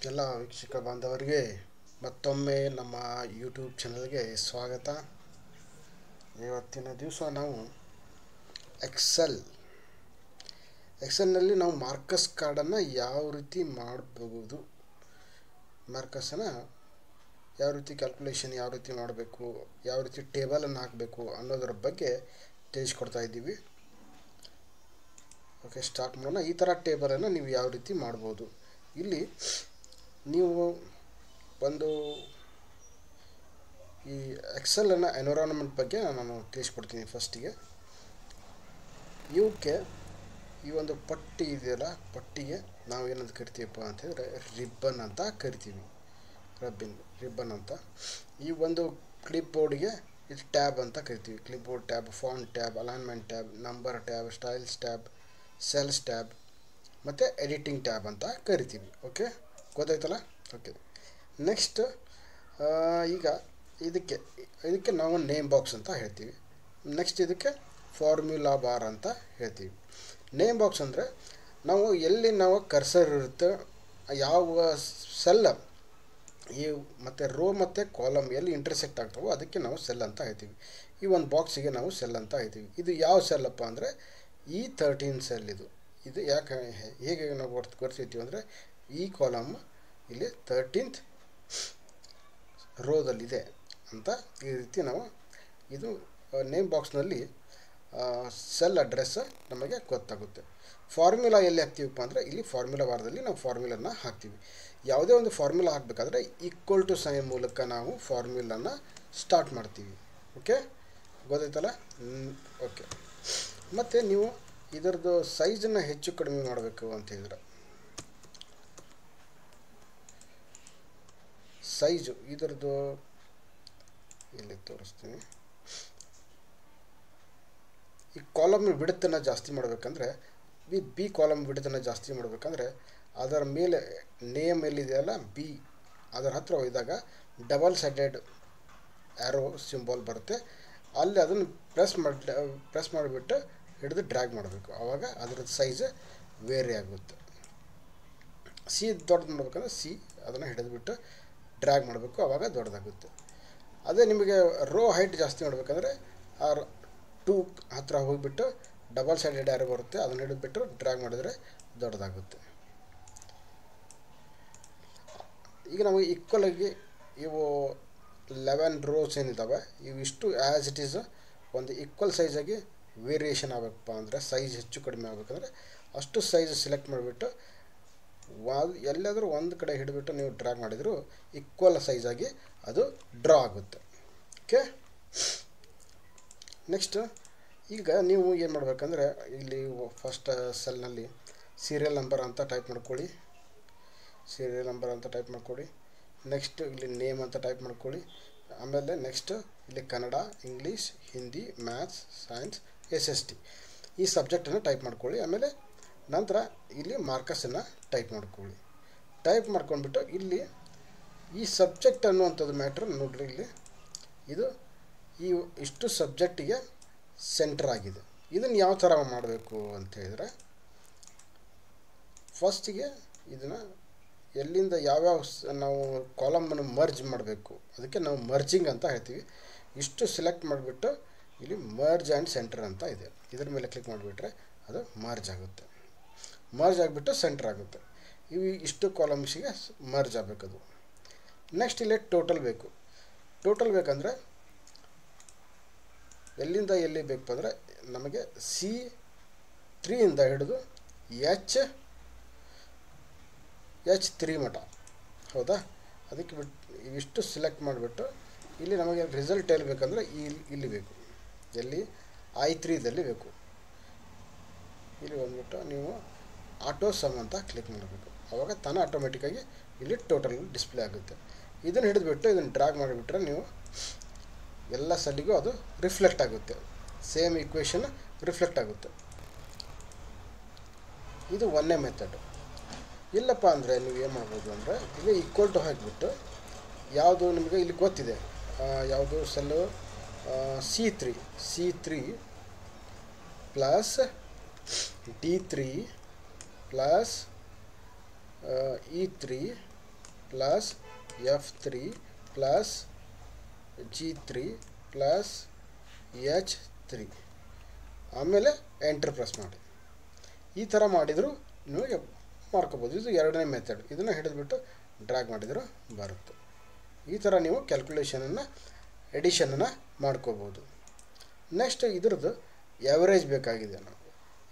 ಎಲ್ಲ ವೀಕ್ಷಕ ಬಾಂಧವರಿಗೆ ಮತ್ತೊಮ್ಮೆ ನಮ್ಮ ಯೂಟ್ಯೂಬ್ ಚಾನಲ್ಗೆ ಸ್ವಾಗತ. ಇವತ್ತಿನ ದಿವಸ ನಾವು ಎಕ್ಸೆಲ್ನಲ್ಲಿ ನಾವು ಮಾರ್ಕಸ್ ಕಾರ್ಡನ್ನು ಯಾವ ರೀತಿ ಮಾಡಬಹುದು, ಮಾರ್ಕಸನ್ನು ಯಾವ ರೀತಿ ಕ್ಯಾಲ್ಕುಲೇಷನ್ ಯಾವ ರೀತಿ ಮಾಡಬೇಕು, ಯಾವ ರೀತಿ ಟೇಬಲನ್ನು ಹಾಕಬೇಕು ಅನ್ನೋದ್ರ ಬಗ್ಗೆ ತಿಳಿಸ್ಕೊಡ್ತಾ ಇದ್ದೀವಿ. ಓಕೆ, ಸ್ಟಾರ್ಟ್ ಮಾಡೋಣ. ಈ ಥರ ಟೇಬಲನ್ನು ನೀವು ಯಾವ ರೀತಿ ಮಾಡ್ಬೋದು. ಇಲ್ಲಿ ನೀವು ಒಂದು ಈ ಎಕ್ಸೆಲನ್ನು ಎನ್ವಿರಾನ್ಮೆಂಟ್ ಬಗ್ಗೆ ನಾನು ತಿಳಿಸ್ಕೊಡ್ತೀನಿ. ಫಸ್ಟಿಗೆ ಇವಕ್ಕೆ ಈ ಒಂದು ಪಟ್ಟಿ ಇದೆಯಲ್ಲ, ಪಟ್ಟಿಗೆ ನಾವು ಏನಂತ ಕರಿತೀವಪ್ಪ ಅಂತ ಹೇಳಿದ್ರೆ ರಿಬ್ಬನ್ ಅಂತ ಕರಿತೀವಿ. ರಿಬ್ಬನ್ ಅಂತ. ಈ ಒಂದು ಕ್ಲಿಪ್ ಬೋರ್ಡ್ಗೆ ಇದು ಟ್ಯಾಬ್ ಅಂತ ಕರಿತೀವಿ. Clip board tab, font tab, alignment tab, number tab, styles tab, cells tab ಮತ್ತು ಎಡಿಟಿಂಗ್ ಟ್ಯಾಬ್ ಅಂತ ಕರಿತೀವಿ. ಓಕೆ, ಗೊತ್ತಾಯ್ತಲ್ಲ? ಓಕೆ, ನೆಕ್ಸ್ಟ್ ಈಗ ಇದಕ್ಕೆ ನಾವು ನೇಮ್ ಬಾಕ್ಸ್ ಅಂತ ಹೇಳ್ತೀವಿ. ನೆಕ್ಸ್ಟ್ ಇದಕ್ಕೆ ಫಾರ್ಮ್ಯುಲಾ ಬಾರ್ ಅಂತ ಹೇಳ್ತೀವಿ. ನೇಮ್ ಬಾಕ್ಸ್ ಅಂದರೆ ನಾವು ಕರ್ಸರ್ ಇರುತ್ತೆ, ಯಾವ ಸೆಲ್ ಈ ಮತ್ತು ರೋ ಮತ್ತು ಕಾಲಮ್ ಎಲ್ಲಿ ಇಂಟರ್ಸೆಕ್ಟ್ ಆಗ್ತಾವೋ ಅದಕ್ಕೆ ನಾವು ಸೆಲ್ ಅಂತ ಹೇಳ್ತೀವಿ. ಈ ಒಂದು ಬಾಕ್ಸಿಗೆ ನಾವು ಸೆಲ್ ಅಂತ ಹೇಳ್ತೀವಿ. ಇದು ಯಾವ ಸೆಲ್ಲಪ್ಪ ಅಂದರೆ E13 ಸೆಲ್. ಇದು ಯಾಕೆ ಹೇಗೆ ನಾವು ಗುರ್ತಿರ್ತೀವಿ ಅಂದರೆ ಈ ಕಾಲಮ್ ಇಲ್ಲಿ 13th ರೋದಲ್ಲಿದೆ ಅಂತ ಈ ರೀತಿ ನಾವು ಇದು ನೇಮ್ ಬಾಕ್ಸ್ನಲ್ಲಿ ಸೆಲ್ ಅಡ್ರೆಸ್ ನಮಗೆ ಗೊತ್ತಾಗುತ್ತೆ. ಫಾರ್ಮುಲಾ ಎಲ್ಲಿ ಹಾಕ್ತೀವಪ್ಪ ಅಂದರೆ ಇಲ್ಲಿ ಫಾರ್ಮುಲಾ ಬಾರ್ದಲ್ಲಿ ನಾವು ಫಾರ್ಮುಲಾನ ಹಾಕ್ತೀವಿ. ಯಾವುದೇ ಒಂದು ಫಾರ್ಮುಲಾ ಹಾಕಬೇಕಾದ್ರೆ ಈಕ್ವಲ್ ಟು ಸೈನ್ ಮೂಲಕ ನಾವು ಫಾರ್ಮುಲಾನ ಸ್ಟಾರ್ಟ್ ಮಾಡ್ತೀವಿ. ಓಕೆ, ಗೊತ್ತಾಯ್ತಲ್ಲ? ಓಕೆ, ಮತ್ತು ನೀವು ಇದರದ್ದು ಸೈಜನ್ನು ಹೆಚ್ಚು ಕಡಿಮೆ ಮಾಡಬೇಕು ಅಂತ ಹೇಳಿದ್ರೆ ಸೈಜು ಇದರದ್ದು ಇಲ್ಲಿ ತೋರಿಸ್ತೀನಿ. ಈ ಕಾಲಮ್ ವಿಡ್ತನ್ನು ಜಾಸ್ತಿ ಮಾಡಬೇಕಂದ್ರೆ ಬಿ ಕಾಲಮ್ ವಿಡ್ತನ್ನು ಜಾಸ್ತಿ ಮಾಡಬೇಕಂದ್ರೆ ಅದರ ಮೇಲೆ ನೇಮ್ ಎಲ್ಲಿದೆಯಲ್ಲ ಬಿ, ಅದರ ಹತ್ತಿರ ಹೋದಾಗ ಡಬಲ್ ಸೈಡೆಡ್ ಆ್ಯರೋ ಸಿಂಬಾಲ್ ಬರುತ್ತೆ. ಅಲ್ಲಿ ಅದನ್ನು ಪ್ರೆಸ್ ಮಾಡಿಬಿಟ್ಟು ಹಿಡಿದು ಡ್ರ್ಯಾಗ್ ಮಾಡಬೇಕು. ಆವಾಗ ಅದರದ್ದು ಸೈಜ್ ವೇರಿ ಆಗುತ್ತೆ. ಸಿ ದೊಡ್ಡದು ಮಾಡಬೇಕಂದ್ರೆ ಸಿ ಅದನ್ನು ಹಿಡಿದುಬಿಟ್ಟು ಡ್ರ್ಯಾಗ್ ಮಾಡಬೇಕು, ಆವಾಗ ದೊಡ್ಡದಾಗುತ್ತೆ. ಅದೇ ನಿಮಗೆ ರೋ ಹೈಟ್ ಜಾಸ್ತಿ ಮಾಡಬೇಕಂದ್ರೆ ಆ 2 ಹತ್ತಿರ ಹೋಗಿಬಿಟ್ಟು ಡಬಲ್ ಸೈಡೆಡ್ ಆ್ಯರೋ ಬರುತ್ತೆ, ಅದನ್ನು ಹಿಡಿದುಬಿಟ್ಟು ಡ್ರ್ಯಾಗ್ ಮಾಡಿದರೆ ದೊಡ್ಡದಾಗುತ್ತೆ. ಈಗ ನಾವು ಈಕ್ವಲಾಗಿ ಇವು 11 ರೋಸ್ ಏನಿದ್ದಾವೆ ಇವಿಷ್ಟು ಆ್ಯಸ್ ಇಟ್ ಈಸ್ ಒಂದು ಈಕ್ವಲ್ ಸೈಜಾಗಿ ವೇರಿಯೇಷನ್ ಆಗಬೇಕಪ್ಪ ಅಂದರೆ ಸೈಜ್ ಹೆಚ್ಚು ಕಡಿಮೆ ಆಗಬೇಕಂದ್ರೆ ಅಷ್ಟು ಸೈಜ್ ಸೆಲೆಕ್ಟ್ ಮಾಡಿಬಿಟ್ಟು ಎಲ್ಲಾದರೂ ಒಂದು ಕಡೆ ಹಿಡಿಬಿಟ್ಟು ನೀವು ಡ್ರ್ಯಾಗ್ ಮಾಡಿದರೂ ಈಕ್ವಲ್ ಸೈಜಾಗಿ ಅದು ಡ್ರಾ ಆಗುತ್ತೆ. ಓಕೆ, ನೆಕ್ಸ್ಟ್ ಈಗ ನೀವು ಏನು ಮಾಡಬೇಕಂದ್ರೆ ಇಲ್ಲಿ ಫಸ್ಟ್ ಸೆಲ್ನಲ್ಲಿ ಸೀರಿಯಲ್ ನಂಬರ್ ಅಂತ ಟೈಪ್ ಮಾಡ್ಕೊಳ್ಳಿ. ನೆಕ್ಸ್ಟ್ ಇಲ್ಲಿ ನೇಮ್ ಅಂತ ಟೈಪ್ ಮಾಡ್ಕೊಳ್ಳಿ. ಆಮೇಲೆ ನೆಕ್ಸ್ಟ್ ಇಲ್ಲಿ Kannada, English, Hindi, maths, science, SST ಈ ಸಬ್ಜೆಕ್ಟನ್ನು ಟೈಪ್ ಮಾಡ್ಕೊಳ್ಳಿ. ಆಮೇಲೆ ನಂತರ ಇಲ್ಲಿ ಮಾರ್ಕಸನ್ನು ಟೈಪ್ ಮಾಡ್ಕೊಳ್ಳಿ. ಟೈಪ್ ಮಾಡ್ಕೊಂಡ್ಬಿಟ್ಟು ಇಲ್ಲಿ ಈ ಸಬ್ಜೆಕ್ಟ್ ಅನ್ನುವಂಥದ್ದು ಮ್ಯಾಟ್ರ್ ನೋಡ್ರಿ, ಇಲ್ಲಿ ಇದು ಇಷ್ಟು ಸಬ್ಜೆಕ್ಟಿಗೆ ಸೆಂಟರ್ ಆಗಿದೆ. ಇದನ್ನು ಯಾವ ಥರ ಮಾಡಬೇಕು ಅಂತ ಹೇಳಿದ್ರೆ ಫಸ್ಟಿಗೆ ಇದನ್ನು ಎಲ್ಲಿಂದ ಯಾವ್ಯಾವ ನಾವು ಕಾಲಮನ್ನು ಮರ್ಜ್ ಮಾಡಬೇಕು ಅದಕ್ಕೆ ನಾವು ಮರ್ಜಿಂಗ್ ಅಂತ ಹೇಳ್ತೀವಿ. ಇಷ್ಟು ಸೆಲೆಕ್ಟ್ ಮಾಡಿಬಿಟ್ಟು ಇಲ್ಲಿ ಮರ್ಜ್ ಆ್ಯಂಡ್ ಸೆಂಟರ್ ಅಂತ ಇದೆ, ಇದ್ರ ಮೇಲೆ ಕ್ಲಿಕ್ ಮಾಡಿಬಿಟ್ರೆ ಅದು ಮರ್ಜ್ ಆಗುತ್ತೆ. ಮರ್ಜ್ ಆಗಿಬಿಟ್ಟು ಸೆಂಟರ್ ಆಗುತ್ತೆ. ಇಷ್ಟು ಕಾಲಮ್ಸಿಗೆ ಮರ್ಜ್ ಆಗಬೇಕದು. ನೆಕ್ಸ್ಟ್ ಇಲ್ಲಿ ಟೋಟಲ್ ಬೇಕು. ಟೋಟಲ್ ಬೇಕಂದರೆ ಎಲ್ಲಿಂದ ಎಲ್ಲಿ ಬೇಕು ಅಂದರೆ ನಮಗೆ C3 ಇಂದ ಹಿಡಿದು H3 ಮಟ, ಹೌದಾ? ಅದಕ್ಕೆ ಇವಿಷ್ಟು ಸೆಲೆಕ್ಟ್ ಮಾಡಿಬಿಟ್ಟು ಇಲ್ಲಿ ನಮಗೆ ರಿಸಲ್ಟ್ ಎಲ್ಲಿ ಬೇಕಂದರೆ ಇಲ್ಲಿ ಬೇಕು, ಎಲ್ಲಿ I3ದಲ್ಲಿ ಬೇಕು. ಇಲ್ಲಿ ಬಂದ್ಬಿಟ್ಟು ನೀವು ಆಟೋ ಸಮ್ ಅಂತ ಕ್ಲಿಕ್ ಮಾಡಬೇಕು. ಆವಾಗ ತಾನೇ ಆಟೋಮೆಟಿಕ್ಕಾಗಿ ಇಲ್ಲಿ ಟೋಟಲ್ ಡಿಸ್ಪ್ಲೇ ಆಗುತ್ತೆ. ಇದನ್ನು ಹಿಡಿದುಬಿಟ್ಟು ಇದನ್ನು ಡ್ರ್ಯಾಗ್ ಮಾಡಿಬಿಟ್ರೆ ನೀವು ಎಲ್ಲ ಸೆಲ್ಲಿಗೂ ಅದು ರಿಫ್ಲೆಕ್ಟ್ ಆಗುತ್ತೆ, ಸೇಮ್ ಈಕ್ವೇಷನ್ ರಿಫ್ಲೆಕ್ಟ್ ಆಗುತ್ತೆ. ಇದು ಒಂದೇ ಮೆಥಡ್. ಇಲ್ಲಪ್ಪ ಅಂದರೆ ನೀವು ಏನು ಮಾಡ್ಬೋದು ಅಂದರೆ ಇಲ್ಲಿ ಈಕ್ವಲ್ ಟು ಹಾಕಿಬಿಟ್ಟು ಯಾವುದು ನಿಮಗೆ ಇಲ್ಲಿ ಗೊತ್ತಿದೆ ಯಾವುದು cell C3 plus D3 plus E3 plus F3 plus G3 plus H3 ಆಮೇಲೆ ಎಂಟರ್ ಪ್ರೆಸ್ ಮಾಡಿ. ಈ ಥರ ಮಾಡಿದರೂ ನೀವು ಮಾಡ್ಕೋಬೋದು. ಇದು ಎರಡನೇ ಮೆಥಡ್. ಇದನ್ನು ಹಿಡಿದ್ಬಿಟ್ಟು ಡ್ರ್ಯಾಗ್ ಮಾಡಿದರೂ ಬರುತ್ತೆ. ಈ ಥರ ನೀವು ಕ್ಯಾಲ್ಕುಲೇಷನನ್ನು ಎಡಿಷನನ್ನು ಮಾಡ್ಕೋಬೋದು. ನೆಕ್ಸ್ಟ್ ಇದ್ರದ್ದು ಎವರೇಜ್ ಬೇಕಾಗಿದೆ. ನಾವು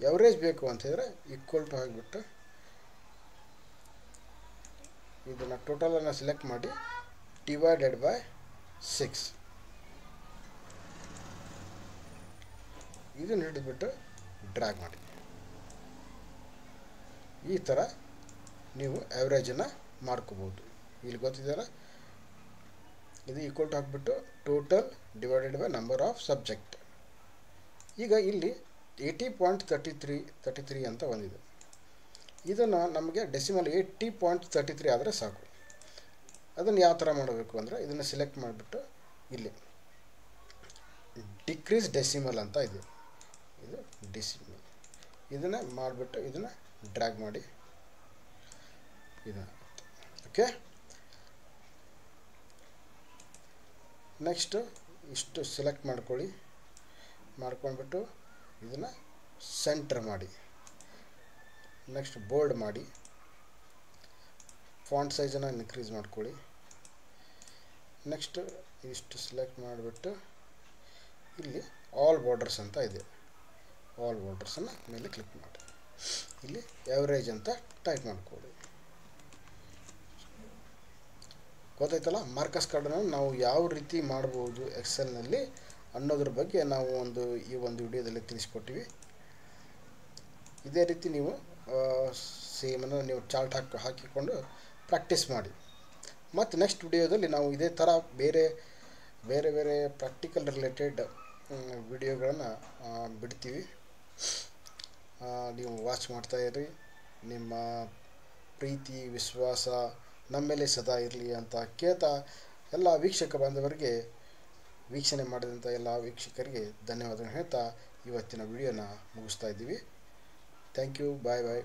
ಎವರೇಜ್ ಬೇಕು ಅಂತಂದರೆ ಈಕ್ವಲ್ ಟು ಆಗಿಬಿಟ್ಟು ಇದನ್ನು ಟೋಟಲನ್ನು ಸೆಲೆಕ್ಟ್ ಮಾಡಿ ಡಿವೈಡೆಡ್ ಬೈ 6 ಇದನ್ನು ಹಿಡಿದ್ಬಿಟ್ಟು ಡ್ರ್ಯಾಗ್ ಮಾಡಿ. ಈ ಥರ ನೀವು ಆ್ಯಾವ್ರೇಜನ್ನು ಮಾಡ್ಕೋಬೋದು. ಇಲ್ಲಿ ಗೊತ್ತಿದೆಯಲ್ಲ, ಇದು ಈಕ್ವಲ್ ಟು ಹಾಕ್ಬಿಟ್ಟು total divided by number of subject. ಈಗ ಇಲ್ಲಿ 80.33 ಅಂತ ಬಂದಿದೆ. ಇದನ್ನು ನಮಗೆ ಡೆಸಿಮಲ್ 80.33 ಆದರೆ ಸಾಕು. ಅದನ್ನು ಯಾವ ಥರ ಮಾಡಬೇಕು ಅಂದರೆ ಇದನ್ನು ಸೆಲೆಕ್ಟ್ ಮಾಡಿಬಿಟ್ಟು ಇಲ್ಲಿ ಡಿಕ್ರೀಸ್ ಡೆಸಿಮಲ್ ಅಂತ ಇದೆ. ಇದು ಡೆಸಿಮಲ್. ಇದನ್ನು ಮಾಡಿಬಿಟ್ಟು ಇದನ್ನು ಡ್ರ್ಯಾಗ್ ಮಾಡಿ ಇದನ್ನು. ಓಕೆ, ನೆಕ್ಸ್ಟು ಇಷ್ಟು ಸೆಲೆಕ್ಟ್ ಮಾಡ್ಕೊಳ್ಳಿ. ಮಾಡ್ಕೊಂಡ್ಬಿಟ್ಟು ಇದನ್ನು ಸೆಂಟರ್ ಮಾಡಿ. ನೆಕ್ಸ್ಟ್ ಬೋಲ್ಡ್ ಮಾಡಿ. ಫಾಂಟ್ ಸೈಜನ್ನು ಇನ್ಕ್ರೀಸ್ ಮಾಡ್ಕೊಳ್ಳಿ. ನೆಕ್ಸ್ಟ್ ಇಷ್ಟು ಸೆಲೆಕ್ಟ್ ಮಾಡಿಬಿಟ್ಟು ಇಲ್ಲಿ ಆಲ್ ಬಾರ್ಡರ್ಸ್ ಅಂತ ಇದೆ. ಆಲ್ ಬಾರ್ಡರ್ಸನ್ನು ಮೇಲೆ ಕ್ಲಿಕ್ ಮಾಡಿ. ಇಲ್ಲಿ ಎವರೇಜ್ ಅಂತ ಟೈಪ್ ಮಾಡ್ಕೊಳ್ಳಿ. ಗೊತ್ತಾಯ್ತಲ್ಲ, ಮಾರ್ಕಸ್ ಕಾರ್ಡನ್ನು ನಾವು ಯಾವ ರೀತಿ ಮಾಡ್ಬೋದು ಎಕ್ಸೆಲ್ನಲ್ಲಿ ಅನ್ನೋದ್ರ ಬಗ್ಗೆ ನಾವು ಈ ಒಂದು ವಿಡಿಯೋದಲ್ಲಿ ತಿಳಿಸ್ಕೊಟ್ಟಿವಿ. ಇದೇ ರೀತಿ ನೀವು ಸೇಮನ್ನು ನೀವು ಚಾರ್ಟ್ ಹಾಕಿಕೊಂಡು ಪ್ರಾಕ್ಟೀಸ್ ಮಾಡಿ. ಮತ್ತು ನೆಕ್ಸ್ಟ್ ವಿಡಿಯೋದಲ್ಲಿ ನಾವು ಇದೇ ಥರ ಬೇರೆ ಬೇರೆ ಪ್ರಾಕ್ಟಿಕಲ್ ರಿಲೇಟೆಡ್ ವಿಡಿಯೋಗಳನ್ನು ಬಿಡ್ತೀವಿ. ನೀವು ವಾಚ್ ಮಾಡ್ತಾಯಿರಿ. ನಿಮ್ಮ ಪ್ರೀತಿ ವಿಶ್ವಾಸ ನಮ್ಮ ಮೇಲೆ ಸದಾ ಇರಲಿ ಅಂತ ಕೇಳ್ತಾ ಎಲ್ಲ ವೀಕ್ಷಕ ಬಾಂಧವರಿಗೆ, ವೀಕ್ಷಣೆ ಮಾಡಿದಂಥ ಎಲ್ಲ ವೀಕ್ಷಕರಿಗೆ ಧನ್ಯವಾದಗಳು ಹೇಳ್ತಾ ಇವತ್ತಿನ ವಿಡಿಯೋನ ಮುಗಿಸ್ತಾ ಇದ್ದೀವಿ. Thank you. Bye bye.